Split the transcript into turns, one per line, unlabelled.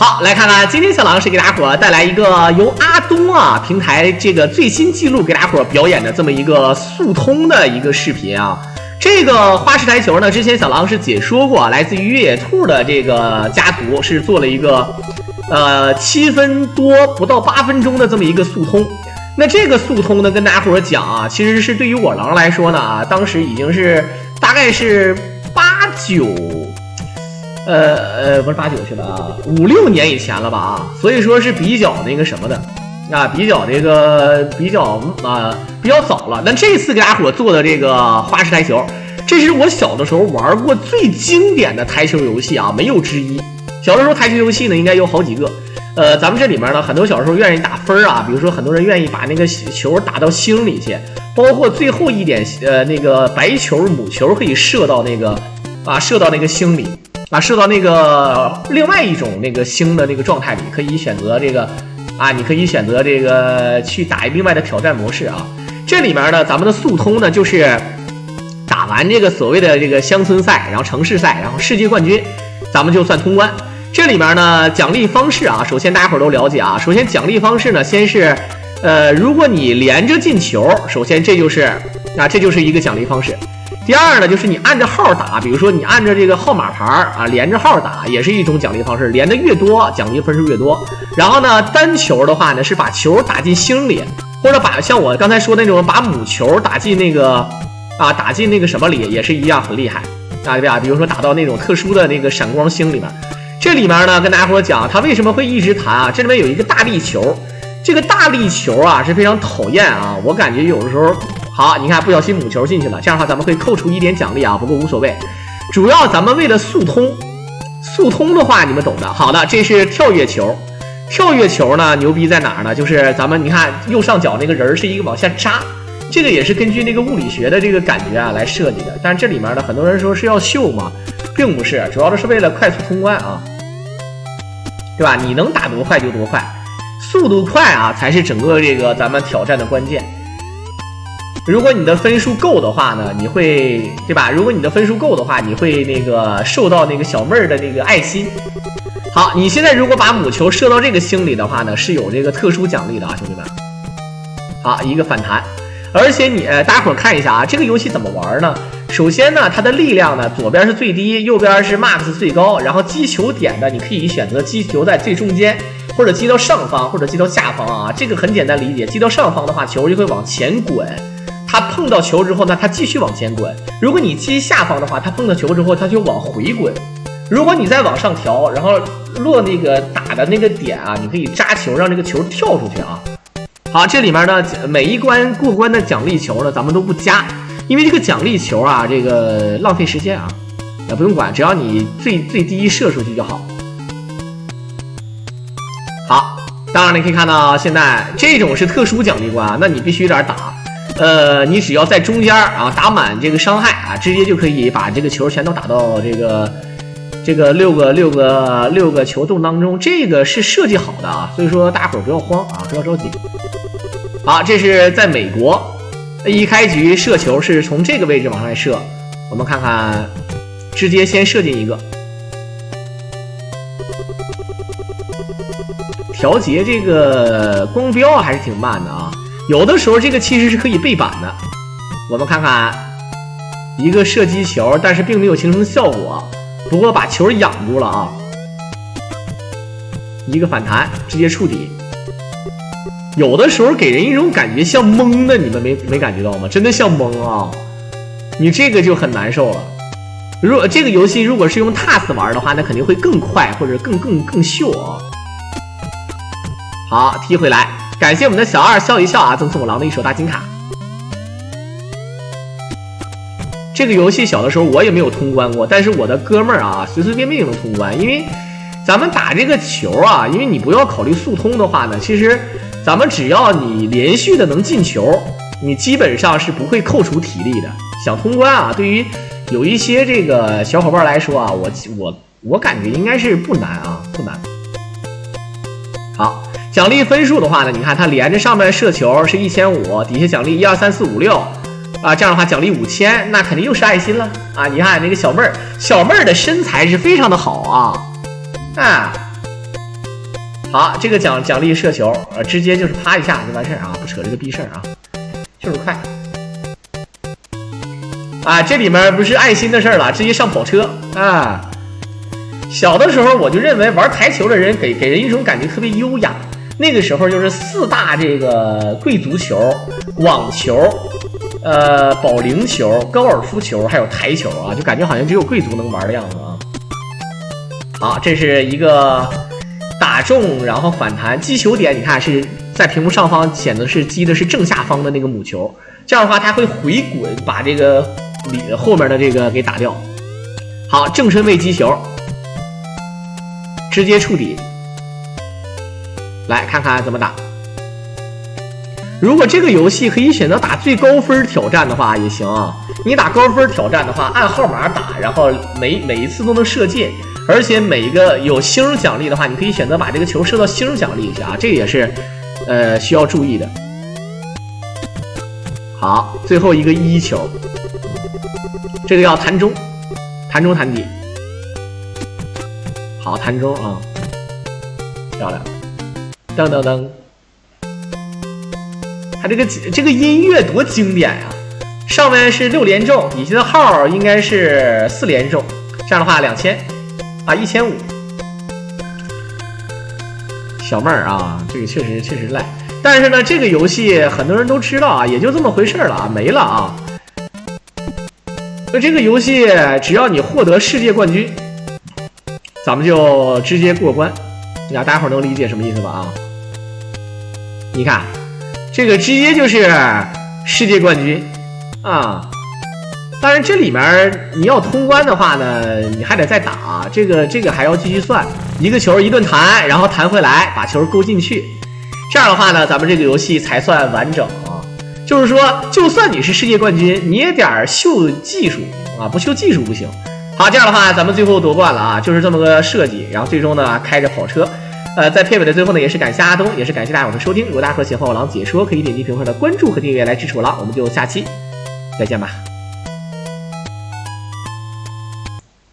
好，来看看今天小狼是给大伙带来一个由阿东啊平台这个最新记录给大伙表演的这么一个速通的一个视频啊。这个花式台球呢，之前小狼是解说过，来自于越野兔的这个家族是做了一个7分多不到8分钟的这么一个速通。那这个速通呢，跟大伙讲啊，其实是对于我狼来说呢啊，当时已经是大概是不是89去了啊，5、6年以前了吧啊，所以说是比较那个什么的啊，比较早了。那这次给大伙做的这个花式台球，这是我小的时候玩过最经典的台球游戏啊，没有之一。小的时候台球游戏呢，应该有好几个。咱们这里面呢，很多小时候愿意打分啊，比如说很多人愿意把那个球打到星里去，包括最后一点那个白球母球可以射到那个星里啊，射到那个另外一种那个星的那个状态里，可以选择这个啊，你可以选择这个去打另外的挑战模式啊。这里面呢，咱们的速通呢就是打完这个所谓的这个乡村赛，然后城市赛，然后世界冠军，咱们就算通关。这里面呢，奖励方式啊，首先大家伙都了解啊。首先奖励方式呢，先是，如果你连着进球，首先这就是一个奖励方式。第二呢，就是你按着号打，比如说你按着这个号码牌啊，连着号打，也是一种奖励方式。连的越多，奖励分数越多。然后呢，单球的话呢，是把球打进星里，或者把像我刚才说的那种把母球打进那个什么里，也是一样很厉害啊，对吧？比如说打到那种特殊的那个闪光星里面。这里面呢，跟大家伙讲，它为什么会一直弹啊？这里面有一个大力球，这个大力球啊是非常讨厌啊，我感觉有的时候，好，你看不小心母球进去了，这样的话咱们会扣除一点奖励啊，不过无所谓。主要咱们为了速通的话，你们懂的。好的，这是跳跃球，跳跃球呢牛逼在哪儿呢？就是咱们你看右上角那个人是一个往下扎，这个也是根据那个物理学的这个感觉啊来设计的。但是这里面呢，很多人说是要秀嘛，并不是，主要的是为了快速通关啊。对吧？你能打多快就多快，速度快啊，才是整个这个咱们挑战的关键。如果你的分数够的话呢，你会对吧？如果你的分数够的话，你会那个受到那个小妹儿的那个爱心。好，你现在如果把母球射到这个星里的话呢，是有这个特殊奖励的啊，兄弟们。好，一个反弹，而且你大家伙看一下啊，这个游戏怎么玩呢？首先呢，它的力量呢，左边是最低，右边是 max 最高，然后击球点呢，你可以选择击球在最中间，或者击到上方，或者击到下方啊。这个很简单理解，击到上方的话，球就会往前滚，它碰到球之后呢，它继续往前滚。如果你击下方的话，它碰到球之后，它就往回滚。如果你再往上调，然后落那个打的那个点啊，你可以扎球，让这个球跳出去啊。好，这里面呢，每一关过关的奖励球呢，咱们都不加。因为这个奖励球啊，这个浪费时间啊，也不用管，只要你最低射出去就好。好，当然你可以看到现在这种是特殊奖励关啊，那你必须得打。你只要在中间啊打满这个伤害啊，直接就可以把这个球全都打到这个六个球洞当中，这个是设计好的啊，所以说大家伙不要慌啊，不要着急。好，这是在美国。一开局射球是从这个位置往上射，我们看看，直接先射进一个。调节这个光标还是挺慢的啊，有的时候这个其实是可以背板的。我们看看一个射击球，但是并没有形成效果，不过把球养住了啊。一个反弹，直接触底。有的时候给人一种感觉像蒙的，你们没感觉到吗？真的像蒙啊！你这个就很难受了。如果这个游戏如果是用 TAS 玩的话，那肯定会更快或者更秀啊。好，踢回来，感谢我们的小二笑一笑啊，赠送我狼的一手大金卡。这个游戏小的时候我也没有通关过，但是我的哥们儿啊，随便就能通关，因为咱们打这个球啊，因为你不要考虑速通的话呢，其实。咱们只要你连续的能进球，你基本上是不会扣除体力的。想通关啊，对于有一些这个小伙伴来说啊，我感觉应该是不难啊，不难。好，奖励分数的话呢，你看它连着上面射球是1500，底下奖励1、2、3、4、5、6啊，这样的话奖励5000，那肯定又是爱心了啊！你看那个小妹儿的身材是非常的好啊，好，这个奖励射球，直接就是啪一下就完事儿啊，不扯这个逼事儿啊，就是快。啊，这里面不是爱心的事儿了，直接上跑车啊！小的时候我就认为玩台球的人给人一种感觉特别优雅。那个时候就是4大这个贵族球、网球、保龄球、高尔夫球还有台球啊，就感觉好像只有贵族能玩的样子啊。好，这是一个打中然后反弹击球点，你看是在屏幕上方显的是击的是正下方的那个母球，这样的话它会回滚把这个后面的这个给打掉。好，正身位击球，直接触底。来看看怎么打。如果这个游戏可以选择打最高分挑战的话也行啊。你打高分挑战的话，按号码打，然后每一次都能射箭，而且每一个有星奖励的话，你可以选择把这个球射到星奖励去啊，这个也是需要注意的。好，最后一个1球，这个要弹中，弹中弹底。好，弹中啊，漂亮。噔噔噔，它这个音乐多经典呀！上面是6连中，底下的号应该是4连中，这样的话2000啊，1500。小妹儿啊，这个确实赖，但是呢，这个游戏很多人都知道啊，也就这么回事了啊，没了啊。那这个游戏只要你获得世界冠军，咱们就直接过关。大家伙能理解什么意思吧？啊，你看，这个直接就是世界冠军啊！当然，这里面你要通关的话呢，你还得再打，这个还要继续算，一个球一顿弹，然后弹回来，把球勾进去，这样的话呢，咱们这个游戏才算完整啊。就是说，就算你是世界冠军，你也得秀技术啊，不秀技术不行。好，这样的话，咱们最后夺冠了啊，就是这么个设计。然后最终呢，开着跑车，在片尾的最后呢，也是感谢阿东，也是感谢大伙的收听。如果大伙喜欢我狼解说，可以点击屏幕上的关注和订阅来支持我狼。我们就下期再见吧。